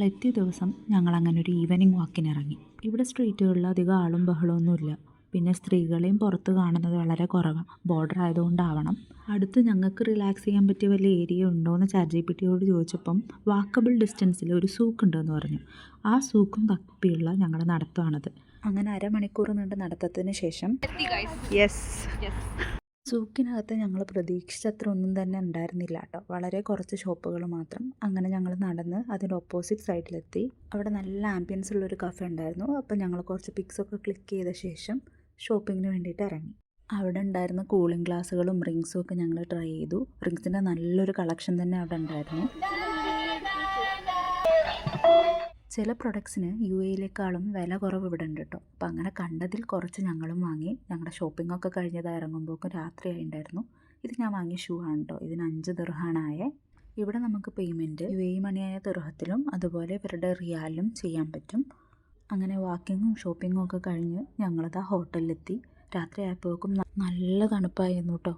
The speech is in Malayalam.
ഞങ്ങൾ എത്തിയ ദിവസം ഞങ്ങൾ അങ്ങനെ ഒരു ഈവനിങ് വാക്കിനിറങ്ങി. ഇവിടെ സ്ട്രീറ്റുകളിൽ അധികം ആളും ബഹളമൊന്നുമില്ല. പിന്നെ സ്ത്രീകളെയും പുറത്ത് കാണുന്നത് വളരെ കുറവാണ്. ബോർഡർ ആയതുകൊണ്ടാവണം. അടുത്ത് ഞങ്ങൾക്ക് റിലാക്സ് ചെയ്യാൻ പറ്റിയ വല്ല ഏരിയ ഉണ്ടോ എന്ന് ChatGPTയോട് ചോദിച്ചപ്പം വാക്കബിൾ ഡിസ്റ്റൻസിൽ ഒരു സൂക്ക് ഉണ്ടെന്ന് പറഞ്ഞു. ആ സൂക്കും തപ്പിയുള്ള ഞങ്ങളുടെ നടത്തമാണത്. അങ്ങനെ അരമണിക്കൂർ നീണ്ട നടത്തത്തിന് ശേഷം സൂക്കിനകത്ത് ഞങ്ങൾ പ്രതീക്ഷിച്ചത്ര ഒന്നും തന്നെ ഉണ്ടായിരുന്നില്ല കേട്ടോ. വളരെ കുറച്ച് ഷോപ്പുകൾ മാത്രം. അങ്ങനെ ഞങ്ങൾ നടന്ന് അതിൻ്റെ ഓപ്പോസിറ്റ് സൈഡിലെത്തി. അവിടെ നല്ല ആംബിയൻസ് ഉള്ളൊരു കഫേ ഉണ്ടായിരുന്നു. അപ്പോൾ ഞങ്ങൾ കുറച്ച് പിക്സൊക്കെ ക്ലിക്ക് ചെയ്ത ശേഷം ഷോപ്പിങ്ങിന് വേണ്ടിയിട്ട് ഇറങ്ങി. അവിടെ ഉണ്ടായിരുന്ന കൂളിംഗ് ഗ്ലാസ്സുകളും റിങ്സും ഒക്കെ ഞങ്ങൾ ട്രൈ ചെയ്തു. റിങ്സിൻ്റെ നല്ലൊരു കളക്ഷൻ തന്നെ അവിടെ ഉണ്ടായിരുന്നു. ചില പ്രൊഡക്ട്സിന് UAE-ലേക്കാളും വില കുറവ് ഇവിടെ ഉണ്ട് കേട്ടോ. അപ്പം അങ്ങനെ കണ്ടതിൽ കുറച്ച് ഞങ്ങളും വാങ്ങി. ഞങ്ങളുടെ ഷോപ്പിങ്ങൊക്കെ കഴിഞ്ഞത് ഇറങ്ങുമ്പോഴേക്കും രാത്രിയായിട്ടുണ്ടായിരുന്നു. ഇത് ഞാൻ വാങ്ങിയ ഷൂ ആണ് കേട്ടോ. ഇതിന് 5 ദിർഹമാണായേ. ഇവിടെ നമുക്ക് പേയ്മെൻറ്റ് UAE മണിയായ ദിർഹത്തിലും അതുപോലെ ഇവരുടെ റിയാലിലും ചെയ്യാൻ പറ്റും. അങ്ങനെ വാക്കിങ്ങും ഷോപ്പിങ്ങും ഒക്കെ കഴിഞ്ഞ് ഞങ്ങളത് ആ ഹോട്ടലിലെത്തി. രാത്രി ആയപ്പോഴേക്കും നല്ല തണുപ്പായിരുന്നു കേട്ടോ.